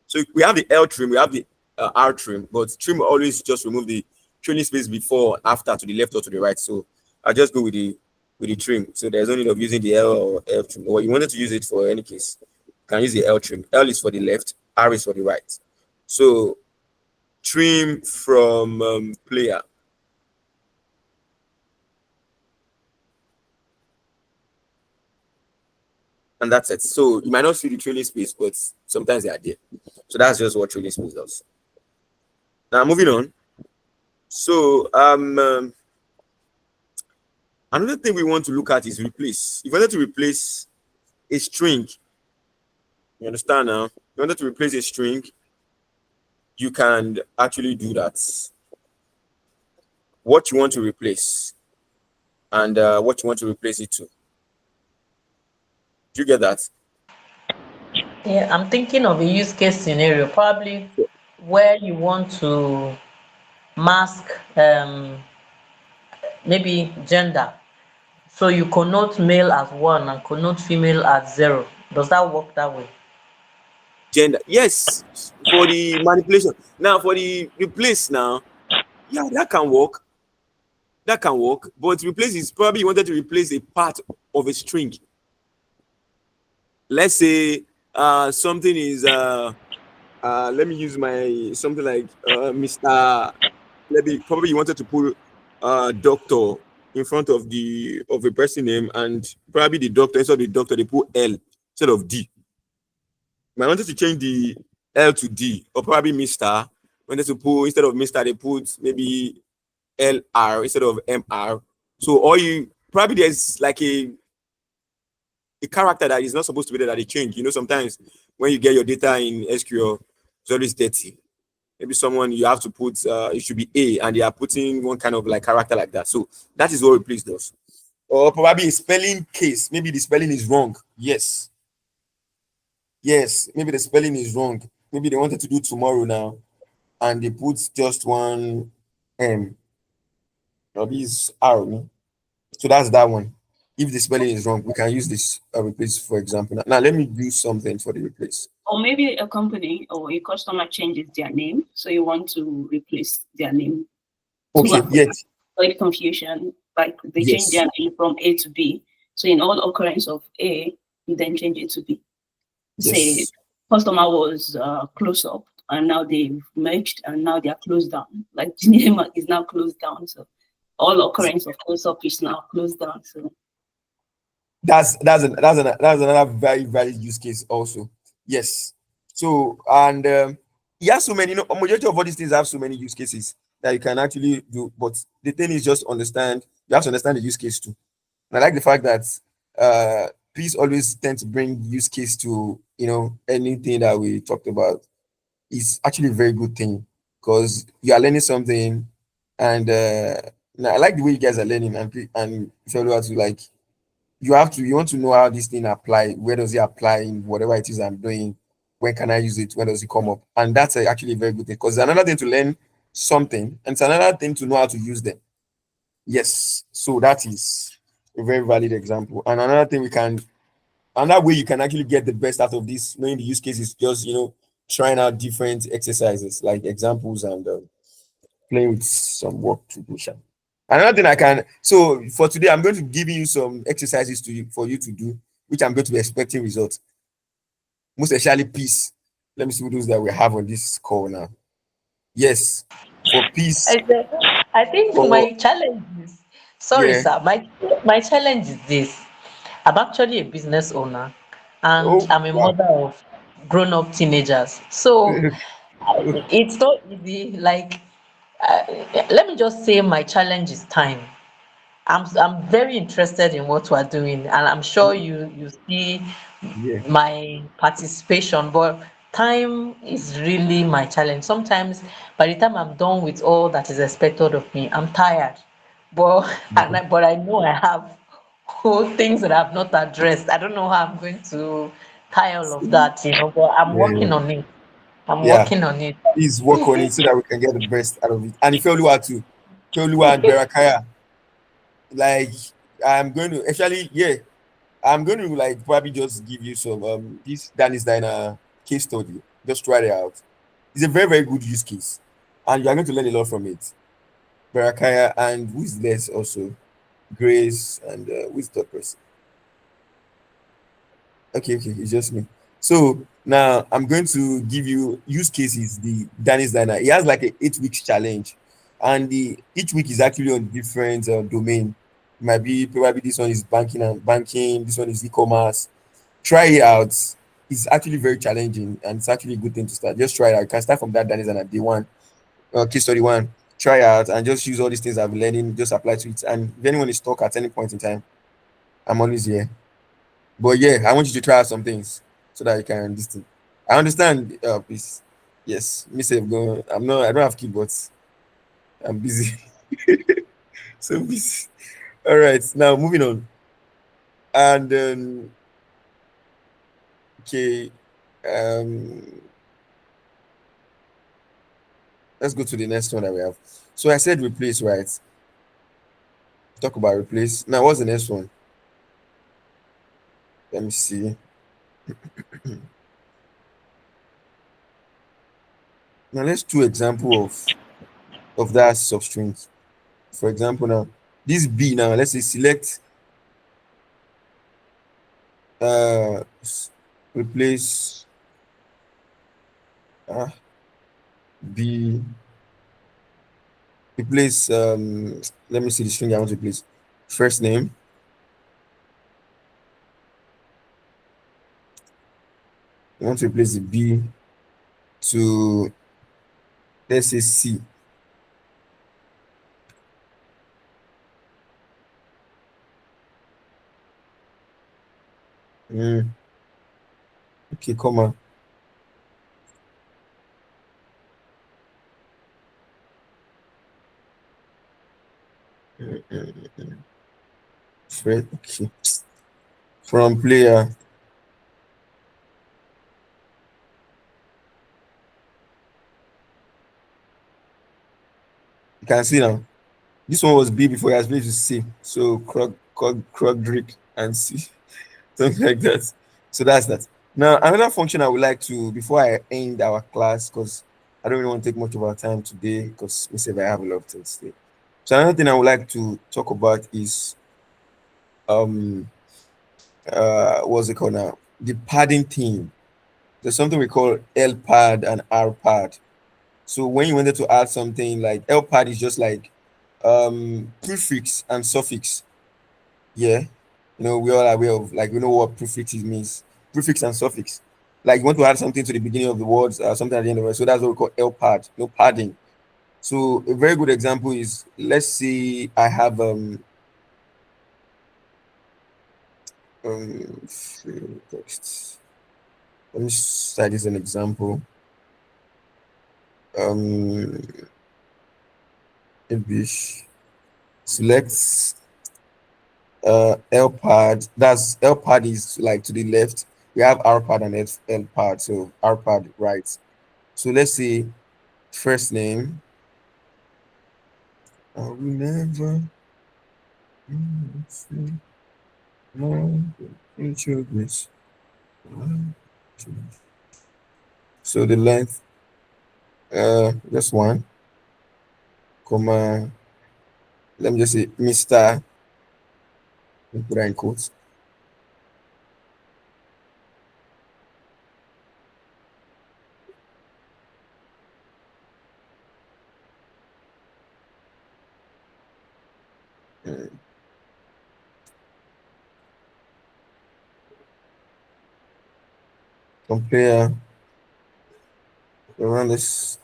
So we have the L trim, we have the R trim, but trim always just remove the trailing space before, after, to the left or to the right. So I just go with the trim. So there's no need of using the L or F trim. Or you wanted to use it for any case, you can use the L trim. L is for the left, R is for the right. So trim from player. And that's it. So you might not see the trailing space, but sometimes they are there. So that's just what trailing space does. Now moving on. So another thing we want to look at is replace. If you wanted to replace a string, you understand now? If you wanted to replace a string, you can actually do that. What you want to replace and what you want to replace it to. Do you get that? Yeah, I'm thinking of a use case scenario, probably where you want to mask maybe gender. So you connote male as one and connote female as zero. Does that work that way? Gender. Yes, for the manipulation. Now for the replace now, yeah, that can work. That can work. But replace is probably you wanted to replace a part of a string. Let's say something is let me use my something like Mr. Maybe probably you wanted to put doctor in front of a person name, and probably the doctor, instead of the doctor they put L instead of D. I wanted to change the L to D, or probably Mr. Wanted to put, instead of Mr. they put maybe LR instead of MR. So or you probably there's like a character that is not supposed to be there that they change. You know, sometimes when you get your data in SQL, it's always dirty. Maybe someone you have to put it should be A, and they are putting one kind of like character like that. So that is what replace does. Or probably a spelling case. Maybe the spelling is wrong. Yes. Yes. Maybe the spelling is wrong. Maybe they wanted to do tomorrow now, and they put just one M. Maybe it's R. So that's that one. If the spelling is wrong, we can use this replace, for example. Now let me do something for the replace. Or maybe a company or a customer changes their name, so you want to replace their name. Okay, yes. Avoid confusion, like they change their name from A to B. So in all occurrence of A, you then change it to B. Say Yes. customer was close up, and now they've merged, and now they are closed down. Like the name is now closed down. So all occurrence of close up is now closed down. So That's another very valid use case also. Yes. So and He has so many, a majority of all these things have so many use cases that you can actually do. But the thing is just understand, you have to understand the use case too. And I like the fact that please always tend to bring use case to anything that we talked about. Is actually a very good thing because you are learning something, and I like the way you guys are learning, and if you have to like you want to know how this thing apply, where does it apply in whatever it is I'm doing, when can I use it, when does it come up, and that's actually a very good thing because it's another thing to learn something and it's another thing to know how to use them. Yes, so that is a very valid example. And another thing we can another way you can actually get the best out of this knowing the use case is just trying out different exercises like examples and playing with some work to do. Sha. Another thing I can so for today I'm going to give you some exercises for you to do, which I'm going to be expecting results, most especially peace. Let me see those that we have on this call now. Yes, for peace. I, I think For my challenge is, sorry, yeah. sir, my challenge is this. I'm actually a business owner and Oh I'm a wow. mother of grown up teenagers. So it's not easy. Like, uh, let me just say my challenge is time. I'm very interested in what we're doing, and I'm sure you see Yeah. my participation, but time is really my challenge. Sometimes by the time I'm done with all that is expected of me, I'm tired. But but I know I have whole things that I've not addressed. I don't know how I'm going to tie all of that, but I'm Yeah. working on it. I'm Yeah. working on it. Please work on it so that we can get the best out of it. And if Ifeoluwa too, Ifeoluwa and Berakaya, like I'm going to actually, yeah, I'm going to like probably just give you some this Danny's Diner case study. Just try it out. It's a very, very good use case. And you're going to learn a lot from it. Berakaya and who is less also? Grace and who is third person? Okay, okay, it's just me. So now I'm going to give you use cases. The Danny's Diner. It has like a 8 weeks challenge, and the each week is actually on different domain. It might be probably this one is banking and banking. This one is e-commerce. Try it out. It's actually very challenging, and it's actually a good thing to start. Just try it out. You can start from that Danny's Diner day one, case study one. Try out and just use all these things I've been learning. Just apply to it. And if anyone is stuck at any point in time, I'm always here. But yeah, I want you to try out some things so that you can understand. I understand. Please. Yes, me say go. I'm not. I don't have keyboards. I'm busy. So busy. All right. Now moving on. And okay. Um. Let's go to the next one that we have. So I said replace, right? Talk about replace. Now what's the next one? Let me see. Now let's do example of that substring. For example, now this B now. Let's say select replace uh, B replace let me see the string I want to replace. First name. I want to replace the B to, let's say, C. Mm, okay, comma. Okay. From player. You can see now. This one was B before I was supposed to C. So Krog and C. Something like that. So that's that. Now another function I would like to before I end our class, because I don't really want to take much of our time today because we said I have a lot of things today. So another thing I would like to talk about is um what's it called now? The padding theme. There's something we call L pad and R pad. So when you wanted to add something like L pad is just like prefix and suffix. Yeah. We all are aware of like we know what prefix means. Prefix and suffix. Like you want to add something to the beginning of the words, something at the end of it. So that's what we call L pad, no padding. So a very good example is, let's say I have text. Let me cite this as an example. Um, maybe select L pad. That's L pad is like to the left. We have R pad and L pad. So R pad right. So let's say first name. I will never introduce. So the length, just one, comma. Let me just say Mr. Put that in quotes. Uh, compare around this.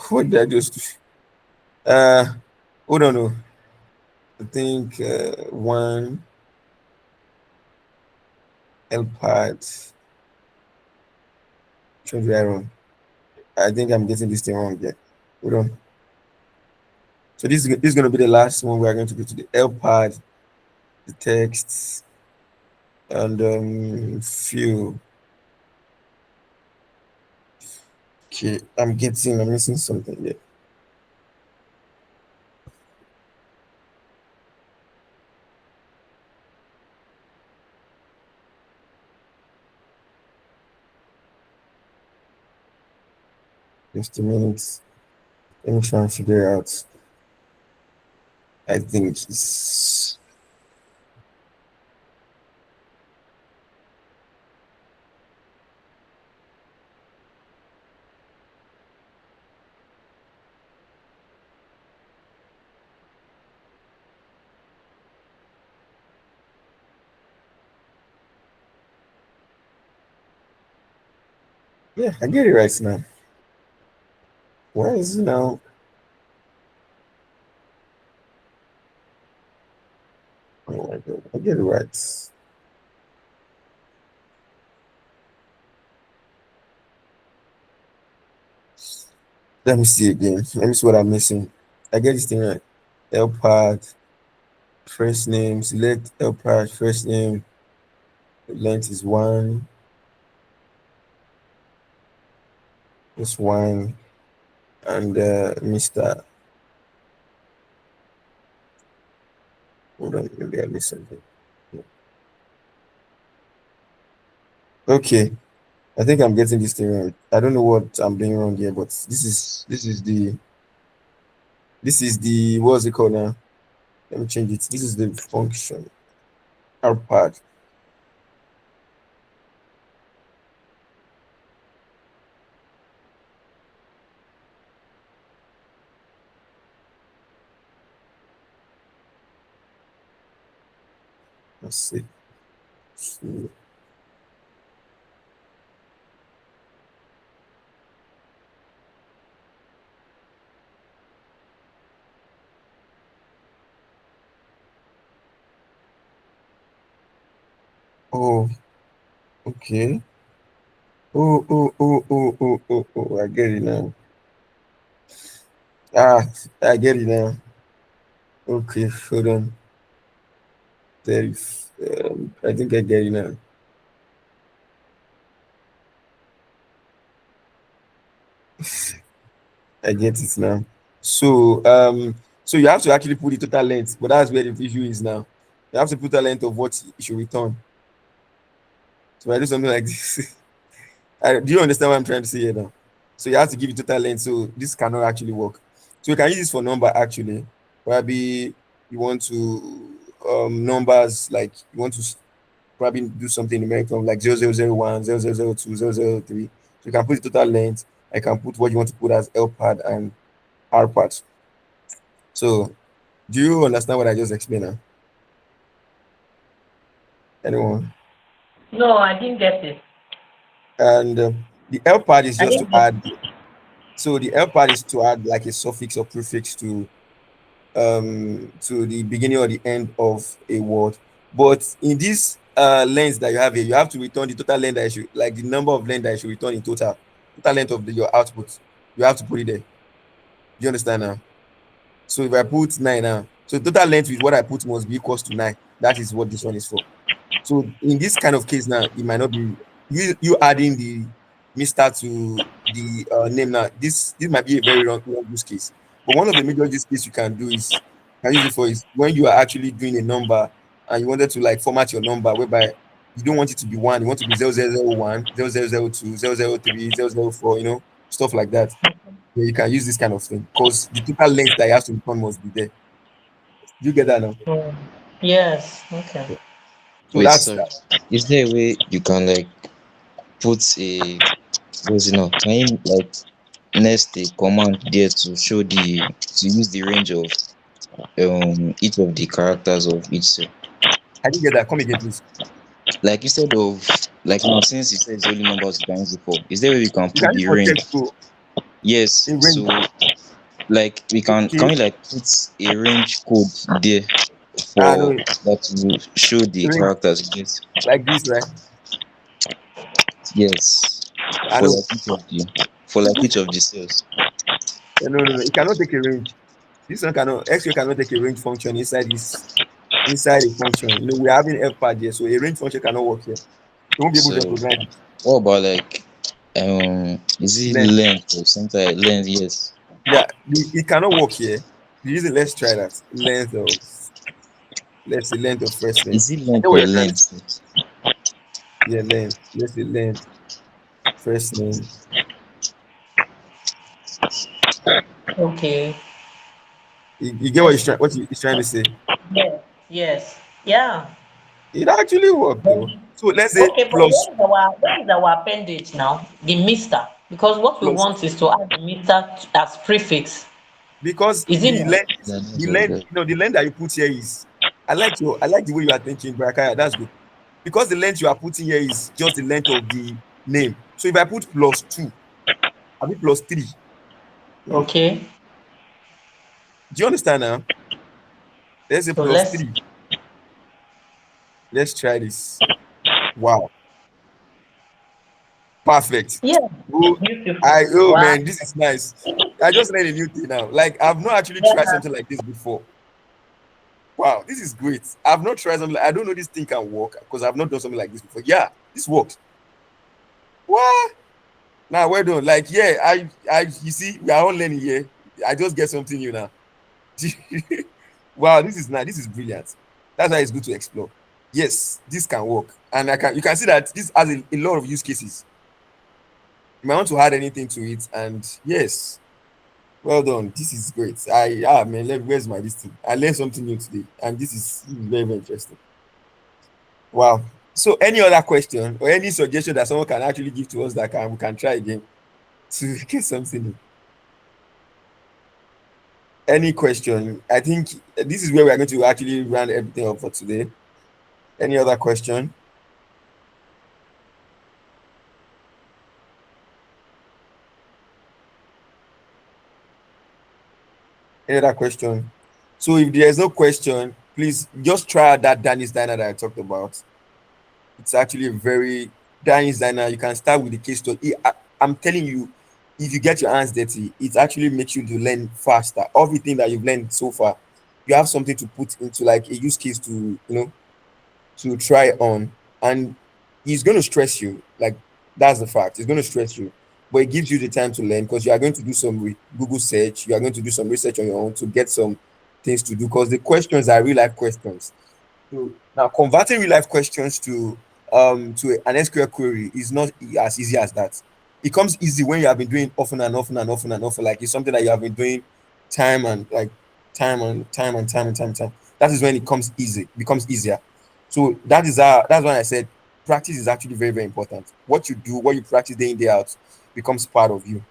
What did I just do? Uh, hold on. No. I think one L pad. Which one did I wrong? I think I'm getting this thing wrong. Yeah. Hold on. So this is going to be the last one. We are going to go to the L pad, the text, and few. Okay, I'm missing something here. Just a minute. Let me try and figure out. I think it's yeah, I get it right now. Where is it now? Oh my god, I get it right. Let me see again. Let me see what I'm missing. I get this thing right. L pad, first name, select L pad, first name, length is one, just one, and Mr. Hold on, maybe I missed something. Okay, I think I'm getting this thing right. I don't know what I'm doing wrong here, but this is the what's it called now? Let me change it. This is the function. R pad. Let's see. So, oh, okay. Oh, I get it now. Ah, I get it now. Okay, hold on. There is, I think I get it now. I get it now. So, so you have to actually put the total length, but that's where the issue is now. You have to put the length of what you should return. So I do something like this. Do you understand what I'm trying to say here now? So you have to give it total length. So this cannot actually work. So you can use this for number actually. Probably you want to numbers like you want to probably do something numerical like 0001, 0002, 0003. So you can put the total length. I can put what you want to put as L pad and R pad. So do you understand what I just explained now? Anyone? No, I didn't get it. And the L part is I just to didn't get add. So the L part is to add like a suffix or prefix to the beginning or the end of a word. But in this length that you have here, you have to return the total length that you should, like the number of length that you should return in total length of your output. You have to put it there. Do you understand now? So if I put 9 now, so total length with what I put must be equals to 9. That is what this one is for. So in this kind of case now, it might not be you adding the Mister to the name now. This might be a very wrong use case. But one of the major use case you can do is can use it for is when you are actually doing a number and you wanted to like format your number whereby you don't want it to be one, you want to be 0001, 0002, 003, 004, stuff like that. Yeah, you can use this kind of thing because the total length that you have to return must be there. Do you get that now? it. Yes. Okay. So Wait, that's sorry. Is there a way you can like put a what's it now? Can you like nest a command there to show to use the range of each of the characters of each cell? I didn't get that. Come again, please. Like instead of like now since you said it's only numbers you can use it for, is there a way we can You put can use the for range? text to Yes. a range. So like we can Okay. we like put a range code there I know for that will show the range characters? Yes. like this, right? Yes. I For know. like each of the cells. No. It cannot take a range. This one cannot. X-ray cannot take a range function inside a function. We're having F pad here, so a range function cannot work here. You won't be able to So recognize it. what about like is it Length. length or something like length? Yes. Yeah, it cannot work here. The reason, let's try that. Let's say length of first name. Is it I length get what or you're trying to say. length? Yeah, length. Let's say length first name. Okay. You get Let's. what he's trying to say. Yes. Yes. Yeah. It actually worked But, though. So let's say okay, but plus where is our appendage now? The Mister. Because what we plus want is to add the Mister as prefix. because Is it the not? length Yeah, that's the what length that. the length that you put here is I like the way you are thinking, Barakaya. That's good. Because the length you are putting here is just the length of the name. So if I put plus two, I be plus three. Hmm. Okay. Do you understand now? Let's say So plus let's. three. Let's try this. Wow, perfect. Yeah. Oh, Beautiful. Wow. man, this is nice. I just learned a new thing now. Like I've not actually tried Yeah. something like this before. Wow, this is great. I've not tried something. I don't know this thing can work because I've not done something like this before. Yeah, this works. What? Now, well done. Like, yeah, you see, we are all learning here. I just get something new now. Wow, this is nice. This is brilliant. That's why it's good to explore. Yes, this can work, and you can see that this has a lot of use cases. You might want to add anything to it, and yes, well done. This is great. Man, where's my this thing? I learned something new today, and this is very, very interesting. Wow. So, any other question or any suggestion that someone can actually give to us that we can try again to get something new? Any question? I think this is where we are going to actually round everything up for today. Any other question? Any other question? So if there is no question, please just try out that Danny's Diner that I talked about. It's actually a very Danny's Diner. You can start with the case study. I'm telling you, if you get your hands dirty, it actually makes you to learn faster. Everything that you've learned so far, you have something to put into like a use case to try on, and it's going to stress you. Like that's the fact. It's going to stress you, but it gives you the time to learn because you are going to do some Google search. You are going to do some research on your own to get some things to do because the questions are real life questions. So now converting real life questions to an SQL query is not as easy as that. It comes easy when you have been doing often and often and often and often. Like it's something that you have been doing time and like time and time and time and time. That is when it comes easy, becomes easier. So that's why I said practice is actually very, very important. What you do, what you practice day in, day out becomes part of you.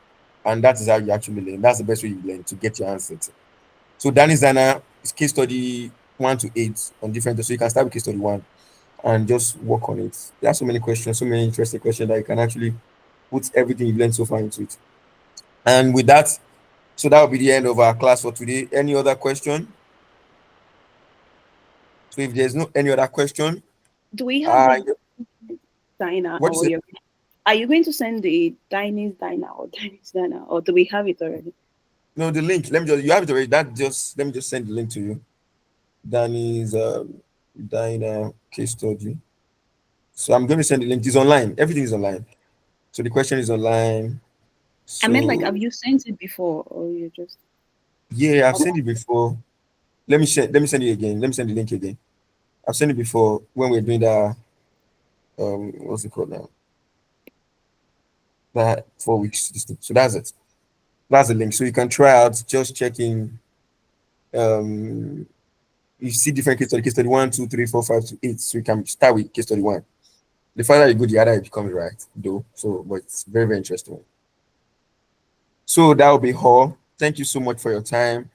And that is how you actually learn. That's the best way you learn to get your answer. So Danny Zana is case study 1 to 8 on different. So you can start with case study 1. and just work on it. There are so many questions, so many interesting questions that you can actually put everything you've learned so far into it. And with that, so that will be the end of our class for today. Any other question? So if there's no any other question, Do we have uh, the diner, what is or it? are you going to send the Diney's diner or Diney's diner, or do we have it already? No, the link. Let me just, you have it already. That just, let me just send the link to you. Danny's Diner case study. So I'm going to send the link. It's online. Everything is online. So the question is online. I meant, like, So have you sent it before, or you just? yeah, I've sent it before. Let me send it again. Let me send the link again. I've sent it before when we are doing that. What's it called now? That 4 weeks. This thing. So that's it. That's the link. So you can try out. Just checking. Um, you see different case study 1, 2, 3, 4, 5 to 8. So you can start with case study 1. The farther you go, the harder it becomes, right? Though. So, but it's very, very interesting. So that will be all. Thank you so much for your time.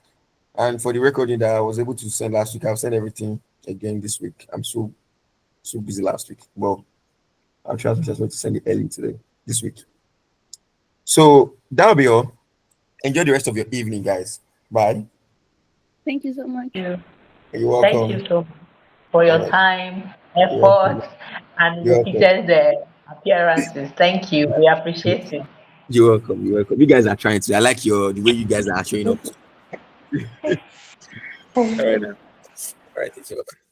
And for the recording that I was able to send last week, I'll send everything again this week. I'm so busy last week. Well, I'll try to send it early today, this week. So that'll be all. Enjoy the rest of your evening, guys. Bye. Thank you so much. You're Thank you welcome. so much for All your right. time, You're welcome. effort, and You're welcome. repeated appearances. Thank you. We appreciate it. You're welcome. You're welcome. You guys are trying to. I like the way you guys are showing up. All right. Now. All right. Thank you. Bye-bye.